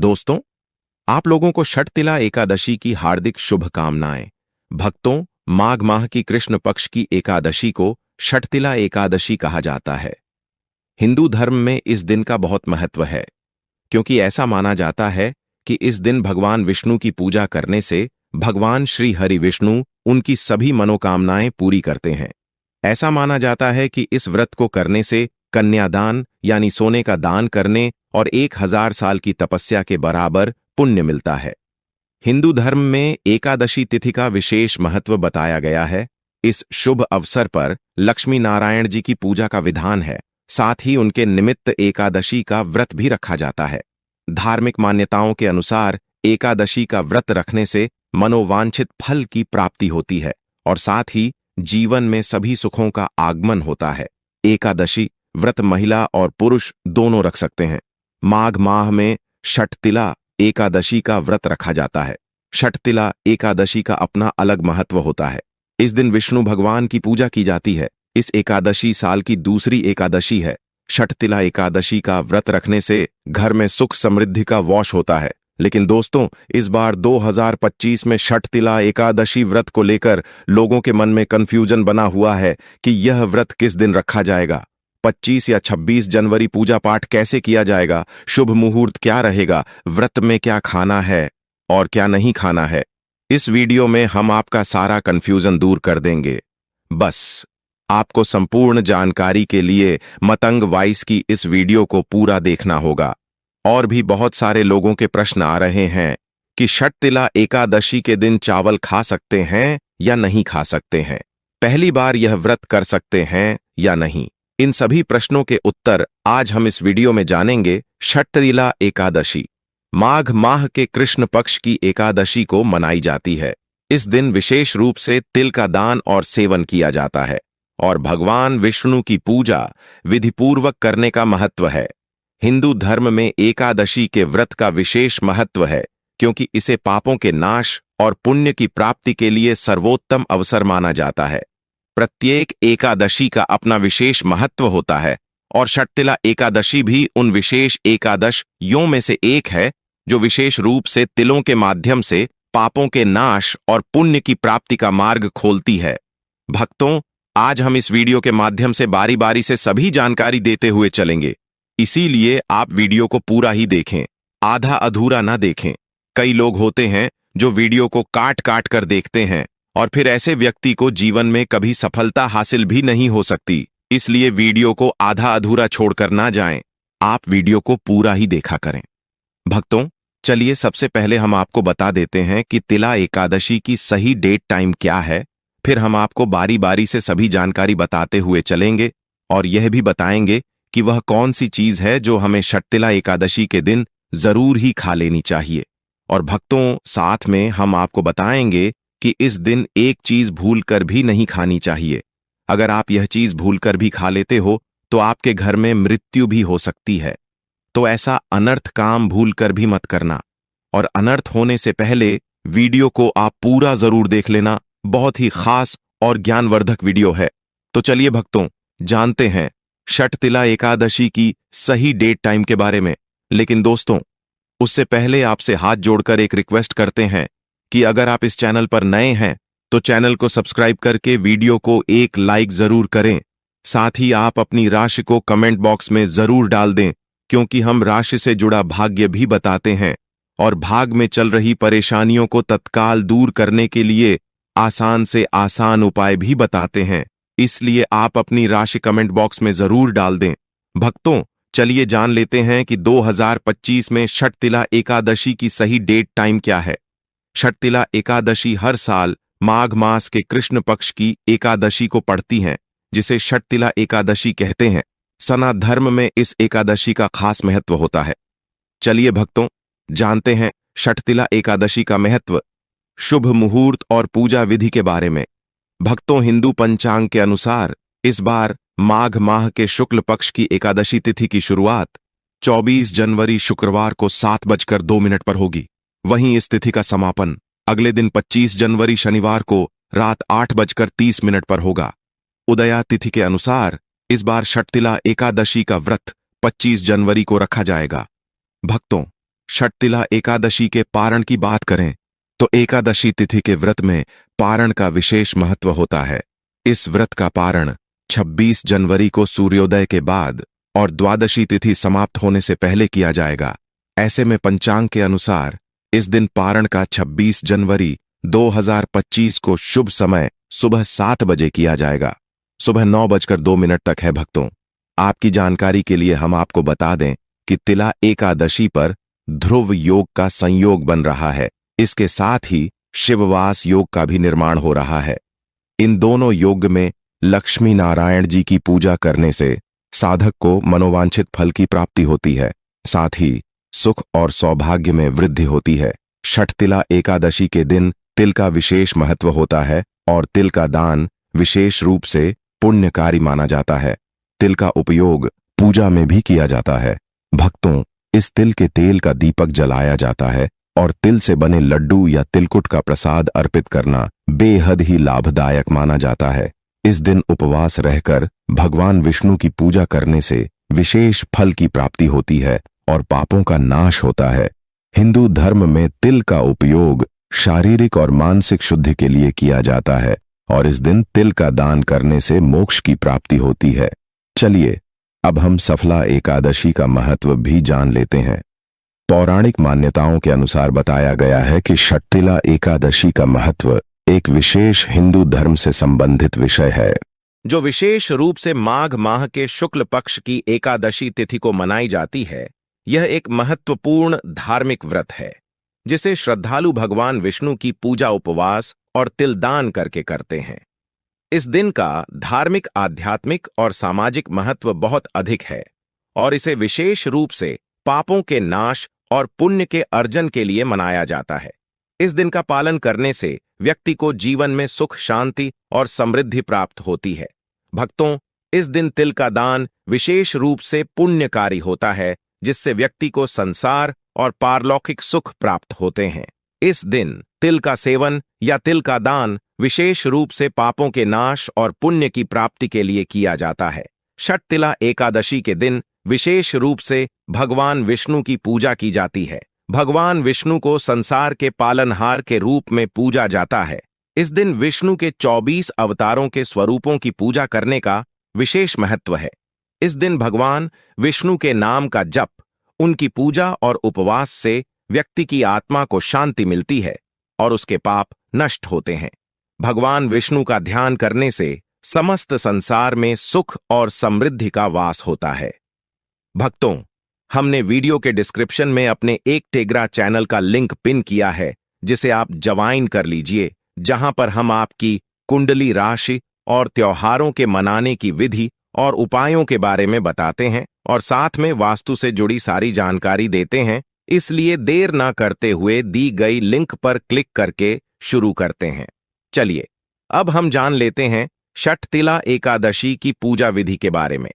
दोस्तों, आप लोगों को षटतिला एकादशी की हार्दिक शुभकामनाएं। भक्तों, माघ माह की कृष्ण पक्ष की एकादशी को षटतिला एकादशी कहा जाता है। हिंदू धर्म में इस दिन का बहुत महत्व है, क्योंकि ऐसा माना जाता है कि इस दिन भगवान विष्णु की पूजा करने से भगवान श्री हरि विष्णु उनकी सभी मनोकामनाएं पूरी करते हैं। ऐसा माना जाता है कि इस व्रत को करने से कन्यादान यानी सोने का दान करने और 1000 साल की तपस्या के बराबर पुण्य मिलता है। हिंदू धर्म में एकादशी तिथि का विशेष महत्व बताया गया है। इस शुभ अवसर पर लक्ष्मी नारायण जी की पूजा का विधान है। साथ ही उनके निमित्त एकादशी का व्रत भी रखा जाता है। धार्मिक मान्यताओं के अनुसार एकादशी का व्रत रखने से मनोवांछित फल की प्राप्ति होती है और साथ ही जीवन में सभी सुखों का आगमन होता है। एकादशी व्रत महिला और पुरुष दोनों रख सकते हैं। माघ माह में षटतिला एकादशी का व्रत रखा जाता है। षटतिला एकादशी का अपना अलग महत्व होता है। इस दिन विष्णु भगवान की पूजा की जाती है। इस एकादशी साल की दूसरी एकादशी है। षटतिला एकादशी का व्रत रखने से घर में सुख समृद्धि का वास होता है। लेकिन दोस्तों, इस बार 2025 में षटतिला एकादशी व्रत को लेकर लोगों के मन में कंफ्यूजन बना हुआ है कि यह व्रत किस दिन रखा जाएगा। 25 या 26 जनवरी पूजा पाठ कैसे किया जाएगा, शुभ मुहूर्त क्या रहेगा, व्रत में क्या खाना है और क्या नहीं खाना है। इस वीडियो में हम आपका सारा कंफ्यूजन दूर कर देंगे। बस आपको संपूर्ण जानकारी के लिए मतंग वॉइस की इस वीडियो को पूरा देखना होगा। और भी बहुत सारे लोगों के प्रश्न आ रहे हैं कि षटतिला एकादशी के दिन चावल खा सकते हैं या नहीं खा सकते हैं, पहली बार यह व्रत कर सकते हैं या नहीं। इन सभी प्रश्नों के उत्तर आज हम इस वीडियो में जानेंगे। षटतिला एकादशी माघ माह के कृष्ण पक्ष की एकादशी को मनाई जाती है। इस दिन विशेष रूप से तिल का दान और सेवन किया जाता है और भगवान विष्णु की पूजा विधिपूर्वक करने का महत्व है। हिंदू धर्म में एकादशी के व्रत का विशेष महत्व है, क्योंकि इसे पापों के नाश और पुण्य की प्राप्ति के लिए सर्वोत्तम अवसर माना जाता है। प्रत्येक एकादशी का अपना विशेष महत्व होता है और षटतिला एकादशी भी उन विशेष एकादशियों में से एक है जो विशेष रूप से तिलों के माध्यम से पापों के नाश और पुण्य की प्राप्ति का मार्ग खोलती है। भक्तों, आज हम इस वीडियो के माध्यम से बारी बारी से सभी जानकारी देते हुए चलेंगे, इसीलिए आप वीडियो को पूरा ही देखें, आधा अधूरा ना देखें। कई लोग होते हैं जो वीडियो को काट काट कर देखते हैं और फिर ऐसे व्यक्ति को जीवन में कभी सफलता हासिल भी नहीं हो सकती। इसलिए वीडियो को आधा अधूरा छोड़कर ना जाएं, आप वीडियो को पूरा ही देखा करें। भक्तों, चलिए सबसे पहले हम आपको बता देते हैं कि तिला एकादशी की सही डेट टाइम क्या है। फिर हम आपको बारी बारी से सभी जानकारी बताते हुए चलेंगे और यह भी बताएंगे कि वह कौन सी चीज है जो हमें षटतिला एकादशी के दिन जरूर ही खा लेनी चाहिए। और भक्तों, साथ में हम आपको बताएंगे कि इस दिन एक चीज भूलकर भी नहीं खानी चाहिए। अगर आप यह चीज भूलकर भी खा लेते हो तो आपके घर में मृत्यु भी हो सकती है। तो ऐसा अनर्थ काम भूलकर भी मत करना और अनर्थ होने से पहले वीडियो को आप पूरा जरूर देख लेना। बहुत ही खास और ज्ञानवर्धक वीडियो है। तो चलिए भक्तों, जानते हैं षटतिला एकादशी की सही डेट टाइम के बारे में। लेकिन दोस्तों, उससे पहले आपसे हाथ जोड़कर एक रिक्वेस्ट करते हैं कि अगर आप इस चैनल पर नए हैं तो चैनल को सब्सक्राइब करके वीडियो को एक लाइक जरूर करें। साथ ही आप अपनी राशि को कमेंट बॉक्स में जरूर डाल दें, क्योंकि हम राशि से जुड़ा भाग्य भी बताते हैं और भाग में चल रही परेशानियों को तत्काल दूर करने के लिए आसान से आसान उपाय भी बताते हैं। इसलिए आप अपनी राशि कमेंट बॉक्स में जरूर डाल दें। भक्तों, चलिए जान लेते हैं कि 2025 में षटतिला एकादशी की सही डेट टाइम क्या है। षटतिला एकादशी हर साल माघ मास के कृष्ण पक्ष की एकादशी को पड़ती हैं, जिसे षटतिला एकादशी कहते हैं। सनातन धर्म में इस एकादशी का खास महत्व होता है। चलिए भक्तों, जानते हैं षटतिला एकादशी का महत्व, शुभ मुहूर्त और पूजा विधि के बारे में। भक्तों, हिंदू पंचांग के अनुसार इस बार माघ माह के शुक्ल पक्ष की एकादशी तिथि की शुरुआत 24 जनवरी शुक्रवार को 7:02 पर होगी। वहीं इस तिथि का समापन अगले दिन 25 जनवरी शनिवार को रात 8:30 पर होगा। उदया तिथि के अनुसार इस बार षटतिला एकादशी का व्रत 25 जनवरी को रखा जाएगा। भक्तों, षटतिला एकादशी के पारण की बात करें तो एकादशी तिथि के व्रत में पारण का विशेष महत्व होता है। इस व्रत का पारण 26 जनवरी को सूर्योदय के बाद और द्वादशी तिथि समाप्त होने से पहले किया जाएगा। ऐसे में पंचांग के अनुसार इस दिन पारण का 26 जनवरी 2025 को शुभ समय सुबह 7 बजे किया जाएगा। सुबह 9:02 तक है। भक्तों, आपकी जानकारी के लिए हम आपको बता दें कि तिला एकादशी पर ध्रुव योग का संयोग बन रहा है। इसके साथ ही शिववास योग का भी निर्माण हो रहा है। इन दोनों योग में लक्ष्मी नारायण जी की पूजा करने से साधक को मनोवांछित फल की प्राप्ति होती है। साथ ही सुख और सौभाग्य में वृद्धि होती है। षटतिला एकादशी के दिन तिल का विशेष महत्व होता है और तिल का दान विशेष रूप से पुण्यकारी माना जाता है। तिल का उपयोग पूजा में भी किया जाता है। भक्तों, इस तिल के तेल का दीपक जलाया जाता है और तिल से बने लड्डू या तिलकुट का प्रसाद अर्पित करना बेहद ही लाभदायक माना जाता है। इस दिन उपवास रहकर भगवान विष्णु की पूजा करने से विशेष फल की प्राप्ति होती है और पापों का नाश होता है। हिंदू धर्म में तिल का उपयोग शारीरिक और मानसिक शुद्धि के लिए किया जाता है और इस दिन तिल का दान करने से मोक्ष की प्राप्ति होती है। चलिए अब हम सफला एकादशी का महत्व भी जान लेते हैं। पौराणिक मान्यताओं के अनुसार बताया गया है कि षटतिला एकादशी का महत्व एक विशेष हिंदू धर्म से संबंधित विषय है, जो विशेष रूप से माघ माह के शुक्ल पक्ष की एकादशी तिथि को मनाई जाती है। यह एक महत्वपूर्ण धार्मिक व्रत है जिसे श्रद्धालु भगवान विष्णु की पूजा, उपवास और तिलदान करके करते हैं। इस दिन का धार्मिक, आध्यात्मिक और सामाजिक महत्व बहुत अधिक है और इसे विशेष रूप से पापों के नाश और पुण्य के अर्जन के लिए मनाया जाता है। इस दिन का पालन करने से व्यक्ति को जीवन में सुख, शांति और समृद्धि प्राप्त होती है। भक्तों, इस दिन तिल का दान विशेष रूप से पुण्यकारी होता है जिससे व्यक्ति को संसार और पारलौकिक सुख प्राप्त होते हैं। इस दिन तिल का सेवन या तिल का दान विशेष रूप से पापों के नाश और पुण्य की प्राप्ति के लिए किया जाता है। षटतिला एकादशी के दिन विशेष रूप से भगवान विष्णु की पूजा की जाती है। भगवान विष्णु को संसार के पालनहार के रूप में पूजा जाता है। इस दिन विष्णु के 24 अवतारों के स्वरूपों की पूजा करने का विशेष महत्व है। इस दिन भगवान विष्णु के नाम का जप, उनकी पूजा और उपवास से व्यक्ति की आत्मा को शांति मिलती है और उसके पाप नष्ट होते हैं। भगवान विष्णु का ध्यान करने से समस्त संसार में सुख और समृद्धि का वास होता है। भक्तों, हमने वीडियो के डिस्क्रिप्शन में अपने एक टेग्रा चैनल का लिंक पिन किया है जिसे आप ज्वाइन कर लीजिए, जहां पर हम आपकी कुंडली राशि और त्योहारों के मनाने की विधि और उपायों के बारे में बताते हैं और साथ में वास्तु से जुड़ी सारी जानकारी देते हैं। इसलिए देर ना करते हुए दी गई लिंक पर क्लिक करके शुरू करते हैं। चलिए अब हम जान लेते हैं षटतिला एकादशी की पूजा विधि के बारे में।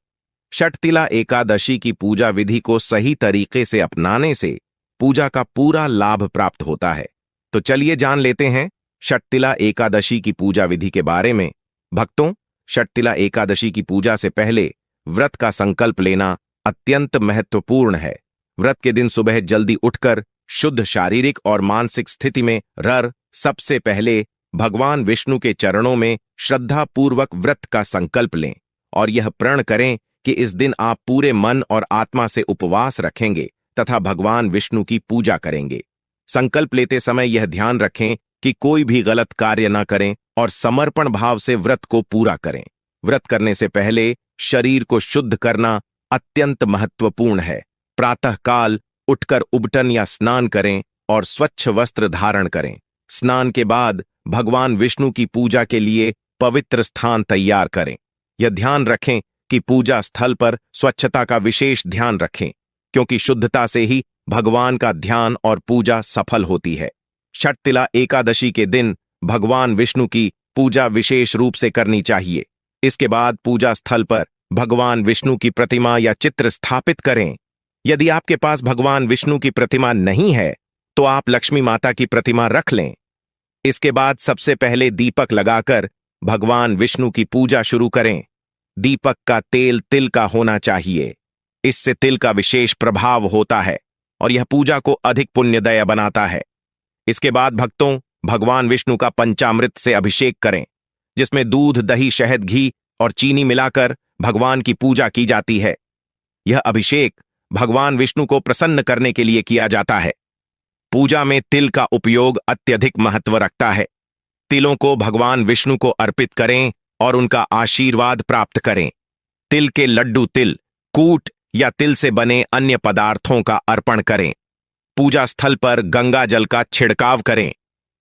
षटतिला एकादशी की पूजा विधि को सही तरीके से अपनाने से पूजा का पूरा लाभ प्राप्त होता है। तो चलिए जान लेते हैं षटतिला एकादशी की पूजा विधि के बारे में। भक्तों, षटतिला एकादशी की पूजा से पहले व्रत का संकल्प लेना अत्यंत महत्वपूर्ण है। व्रत के दिन सुबह जल्दी उठकर शुद्ध शारीरिक और मानसिक स्थिति में सबसे पहले भगवान विष्णु के चरणों में श्रद्धापूर्वक व्रत का संकल्प लें और यह प्रण करें कि इस दिन आप पूरे मन और आत्मा से उपवास रखेंगे तथा भगवान विष्णु की पूजा करेंगे। संकल्प लेते समय यह ध्यान रखें कि कोई भी गलत कार्य न करें और समर्पण भाव से व्रत को पूरा करें। व्रत करने से पहले शरीर को शुद्ध करना अत्यंत महत्वपूर्ण है। प्रातःकाल उठकर उबटन या स्नान करें और स्वच्छ वस्त्र धारण करें। स्नान के बाद भगवान विष्णु की पूजा के लिए पवित्र स्थान तैयार करें। यह ध्यान रखें कि पूजा स्थल पर स्वच्छता का विशेष ध्यान रखें, क्योंकि शुद्धता से ही भगवान का ध्यान और पूजा सफल होती है। षटतिला एकादशी के दिन भगवान विष्णु की पूजा विशेष रूप से करनी चाहिए। इसके बाद पूजा स्थल पर भगवान विष्णु की प्रतिमा या चित्र स्थापित करें। यदि आपके पास भगवान विष्णु की प्रतिमा नहीं है तो आप लक्ष्मी माता की प्रतिमा रख लें। इसके बाद सबसे पहले दीपक लगाकर भगवान विष्णु की पूजा शुरू करें। दीपक का तेल तिल का होना चाहिए। इससे तिल का विशेष प्रभाव होता है। और यह पूजा को अधिक पुण्यदय बनाता है। इसके बाद भक्तों भगवान विष्णु का पंचामृत से अभिषेक करें, जिसमें दूध, दही, शहद, घी और चीनी मिलाकर भगवान की पूजा की जाती है। यह अभिषेक भगवान विष्णु को प्रसन्न करने के लिए किया जाता है। पूजा में तिल का उपयोग अत्यधिक महत्व रखता है। तिलों को भगवान विष्णु को अर्पित करें और उनका आशीर्वाद प्राप्त करें। तिल के लड्डू, तिल कूट या तिल से बने अन्य पदार्थों का अर्पण करें। पूजा स्थल पर गंगा जल का छिड़काव करें,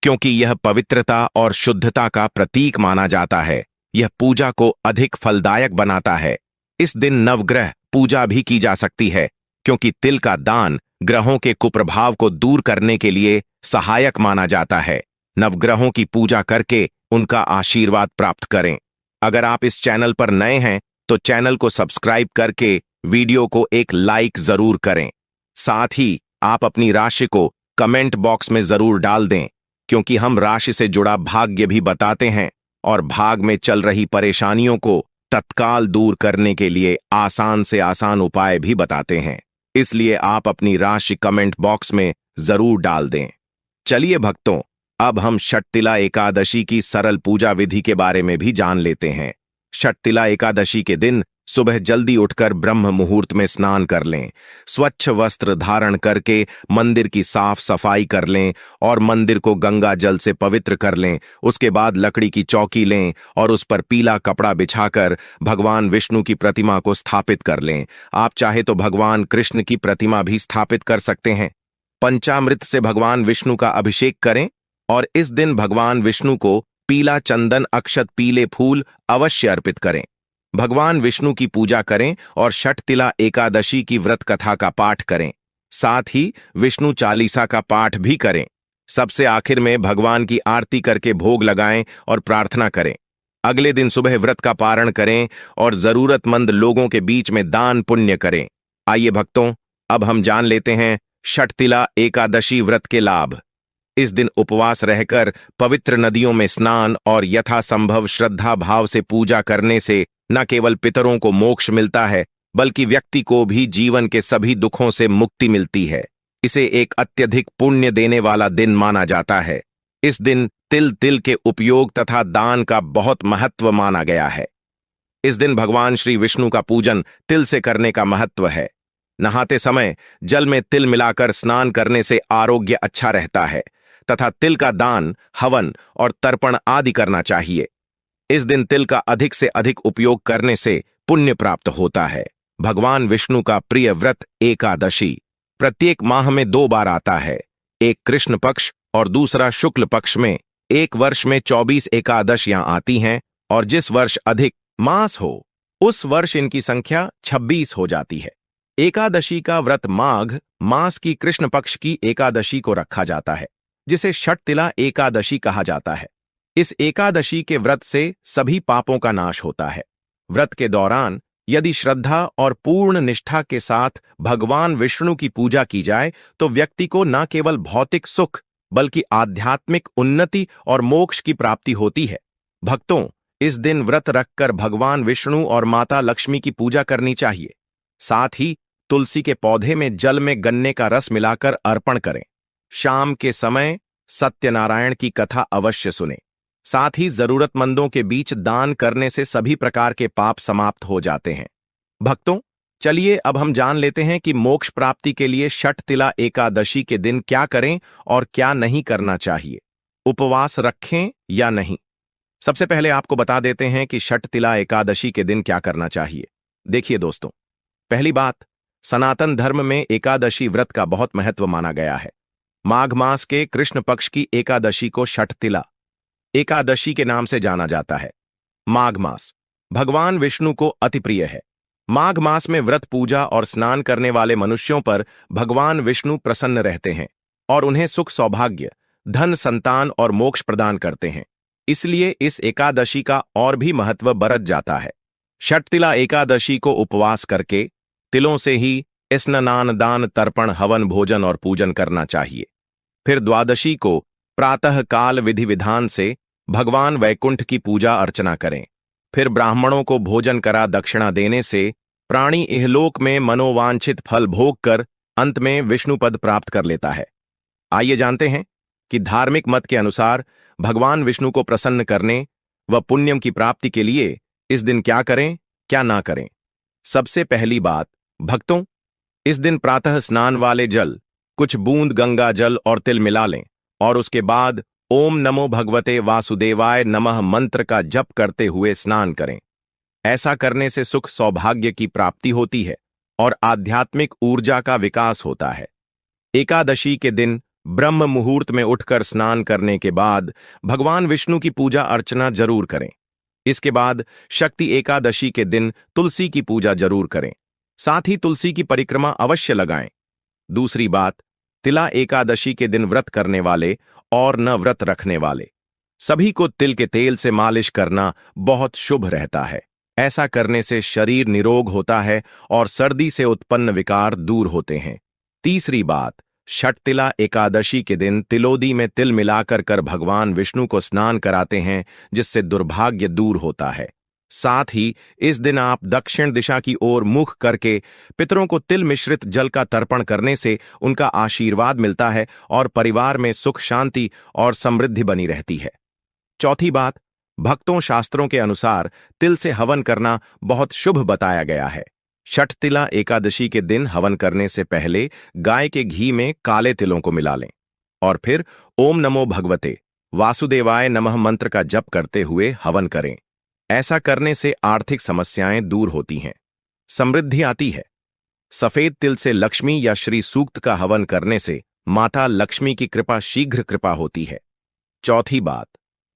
क्योंकि यह पवित्रता और शुद्धता का प्रतीक माना जाता है। यह पूजा को अधिक फलदायक बनाता है। इस दिन नवग्रह पूजा भी की जा सकती है, क्योंकि तिल का दान ग्रहों के कुप्रभाव को दूर करने के लिए सहायक माना जाता है। नवग्रहों की पूजा करके उनका आशीर्वाद प्राप्त करें। अगर आप इस चैनल पर नए हैं तो चैनल को सब्सक्राइब करके वीडियो को एक लाइक जरूर करें। साथ ही आप अपनी राशि को कमेंट बॉक्स में जरूर डाल दें, क्योंकि हम राशि से जुड़ा भाग्य भी बताते हैं और भाग में चल रही परेशानियों को तत्काल दूर करने के लिए आसान से आसान उपाय भी बताते हैं। इसलिए आप अपनी राशि कमेंट बॉक्स में जरूर डाल दें। चलिए भक्तों, अब हम षटतिला एकादशी की सरल पूजा विधि के बारे में भी जान लेते हैं। षटतिला एकादशी के दिन सुबह जल्दी उठकर ब्रह्म मुहूर्त में स्नान कर लें। स्वच्छ वस्त्र धारण करके मंदिर की साफ सफाई कर लें और मंदिर को गंगा जल से पवित्र कर लें। उसके बाद लकड़ी की चौकी लें और उस पर पीला कपड़ा बिछाकर भगवान विष्णु की प्रतिमा को स्थापित कर लें। आप चाहे तो भगवान कृष्ण की प्रतिमा भी स्थापित कर सकते हैं। पंचामृत से भगवान विष्णु का अभिषेक करें और इस दिन भगवान विष्णु को पीला चंदन, अक्षत, पीले फूल अवश्य अर्पित करें। भगवान विष्णु की पूजा करें और षटतिला एकादशी की व्रत कथा का पाठ करें। साथ ही विष्णु चालीसा का पाठ भी करें। सबसे आखिर में भगवान की आरती करके भोग लगाएं और प्रार्थना करें। अगले दिन सुबह व्रत का पारण करें और जरूरतमंद लोगों के बीच में दान पुण्य करें। आइए भक्तों, अब हम जान लेते हैं षटतिला एकादशी व्रत के लाभ। इस दिन उपवास रहकर पवित्र नदियों में स्नान और यथासंभव श्रद्धा भाव से पूजा करने से न केवल पितरों को मोक्ष मिलता है, बल्कि व्यक्ति को भी जीवन के सभी दुखों से मुक्ति मिलती है। इसे एक अत्यधिक पुण्य देने वाला दिन माना जाता है। इस दिन तिल के उपयोग तथा दान का बहुत महत्व माना गया है। इस दिन भगवान श्री विष्णु का पूजन तिल से करने का महत्व है। नहाते समय जल में तिल मिलाकर स्नान करने से आरोग्य अच्छा रहता है तथा तिल का दान, हवन और तर्पण आदि करना चाहिए। इस दिन तिल का अधिक से अधिक उपयोग करने से पुण्य प्राप्त होता है। भगवान विष्णु का प्रिय व्रत एकादशी प्रत्येक माह में 2 बार आता है, एक कृष्ण पक्ष और दूसरा शुक्ल पक्ष में। एक वर्ष में 24 एकादशियां आती हैं और जिस वर्ष अधिक मास हो उस वर्ष इनकी संख्या 26 हो जाती है। एकादशी का व्रत माघ मास की कृष्ण पक्ष की एकादशी को रखा जाता है, जिसे षटतिला एकादशी कहा जाता है। इस एकादशी के व्रत से सभी पापों का नाश होता है। व्रत के दौरान यदि श्रद्धा और पूर्ण निष्ठा के साथ भगवान विष्णु की पूजा की जाए तो व्यक्ति को न केवल भौतिक सुख बल्कि आध्यात्मिक उन्नति और मोक्ष की प्राप्ति होती है। भक्तों, इस दिन व्रत रखकर भगवान विष्णु और माता लक्ष्मी की पूजा करनी चाहिए। साथ ही तुलसी के पौधे में जल में गन्ने का रस मिलाकर अर्पण करें। शाम के समय सत्यनारायण की कथा अवश्य सुनें। साथ ही जरूरतमंदों के बीच दान करने से सभी प्रकार के पाप समाप्त हो जाते हैं। भक्तों, चलिए अब हम जान लेते हैं कि मोक्ष प्राप्ति के लिए षटतिला एकादशी के दिन क्या करें और क्या नहीं करना चाहिए। उपवास रखें या नहीं। सबसे पहले आपको बता देते हैं कि षटतिला एकादशी के दिन क्या करना चाहिए। देखिए दोस्तों, पहली बात, सनातन धर्म में एकादशी व्रत का बहुत महत्व माना गया है। माघ मास के कृष्ण पक्ष की एकादशी को षटतिला एकादशी के नाम से जाना जाता है। माघ मास भगवान विष्णु को अति प्रिय है। माघ मास में व्रत, पूजा और स्नान करने वाले मनुष्यों पर भगवान विष्णु प्रसन्न रहते हैं और उन्हें सुख, सौभाग्य, धन, संतान और मोक्ष प्रदान करते हैं। इसलिए इस एकादशी का और भी महत्व बरत जाता है। षटतिला एकादशी को उपवास करके तिलों से ही स्नान, दान, तर्पण, हवन, भोजन और पूजन करना चाहिए। फिर द्वादशी को प्रातः काल विधि विधान से भगवान वैकुंठ की पूजा अर्चना करें। फिर ब्राह्मणों को भोजन करा दक्षिणा देने से प्राणी इहलोक में मनोवांछित फल भोग कर अंत में विष्णु पद प्राप्त कर लेता है। आइए जानते हैं कि धार्मिक मत के अनुसार भगवान विष्णु को प्रसन्न करने व पुण्यम की प्राप्ति के लिए इस दिन क्या करें, क्या ना करें। सबसे पहली बात, भक्तों, इस दिन प्रातः स्नान वाले जल, कुछ बूंद गंगा जल और तिल मिला लें और उसके बाद ओम नमो भगवते वासुदेवाय नमः मंत्र का जप करते हुए स्नान करें। ऐसा करने से सुख सौभाग्य की प्राप्ति होती है और आध्यात्मिक ऊर्जा का विकास होता है। एकादशी के दिन ब्रह्म मुहूर्त में उठकर स्नान करने के बाद भगवान विष्णु की पूजा अर्चना जरूर करें। इसके बाद शक्ति एकादशी के दिन तुलसी की पूजा जरूर करें, साथ ही तुलसी की परिक्रमा अवश्य लगाएं। दूसरी बात, तिला एकादशी के दिन व्रत करने वाले और न व्रत रखने वाले सभी को तिल के तेल से मालिश करना बहुत शुभ रहता है। ऐसा करने से शरीर निरोग होता है और सर्दी से उत्पन्न विकार दूर होते हैं। तीसरी बात, षटतिला एकादशी के दिन तिलोदी में तिल मिलाकर कर भगवान विष्णु को स्नान कराते हैं, जिससे दुर्भाग्य दूर होता है। साथ ही इस दिन आप दक्षिण दिशा की ओर मुख करके पितरों को तिल मिश्रित जल का तर्पण करने से उनका आशीर्वाद मिलता है और परिवार में सुख शांति और समृद्धि बनी रहती है। चौथी बात, भक्तों, शास्त्रों के अनुसार तिल से हवन करना बहुत शुभ बताया गया है। षटतिला एकादशी के दिन हवन करने से पहले गाय के घी में काले तिलों को मिला लें और फिर ओम नमो भगवते वासुदेवाय नमः मंत्र का जप करते हुए हवन करें। ऐसा करने से आर्थिक समस्याएं दूर होती हैं, समृद्धि आती है। सफेद तिल से लक्ष्मी या श्री सूक्त का हवन करने से माता लक्ष्मी की कृपा शीघ्र कृपा होती है। चौथी बात,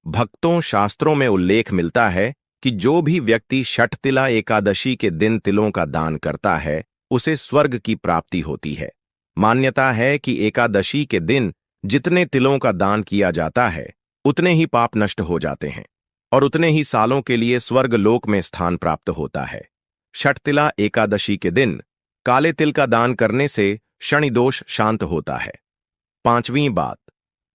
भक्तों, शास्त्रों में उल्लेख मिलता है कि जो भी व्यक्ति षटतिला एकादशी के दिन तिलों का दान करता है उसे स्वर्ग की प्राप्ति होती है। मान्यता है कि एकादशी के दिन जितने तिलों का दान किया जाता है उतने ही पाप नष्ट हो जाते हैं और उतने ही सालों के लिए स्वर्ग लोक में स्थान प्राप्त होता है। षटतिला एकादशी के दिन काले तिल का दान करने से शनि दोष शांत होता है। पांचवीं बात,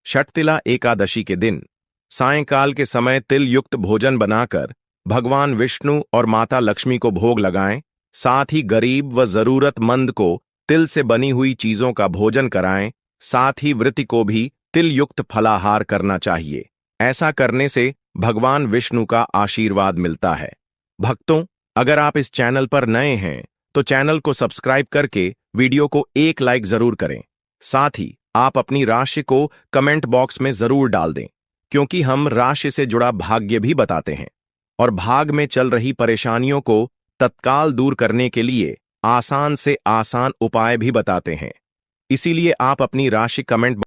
षटतिला एकादशी के दिन सायंकाल के समय तिल युक्त भोजन बनाकर भगवान विष्णु और माता लक्ष्मी को भोग लगाएं। साथ ही गरीब व जरूरतमंद को तिल से बनी हुई चीजों का भोजन कराएं। साथ ही वृत्ति को भी तिल युक्त फलाहार करना चाहिए। ऐसा करने से भगवान विष्णु का आशीर्वाद मिलता है। भक्तों, अगर आप इस चैनल पर नए हैं तो चैनल को सब्सक्राइब करके वीडियो को एक लाइक जरूर करें। साथ ही आप अपनी राशि को कमेंट बॉक्स में जरूर डाल दें, क्योंकि हम राशि से जुड़ा भाग्य भी बताते हैं और भाग में चल रही परेशानियों को तत्काल दूर करने के लिए आसान से आसान उपाय भी बताते हैं। इसीलिए आप अपनी राशि कमेंट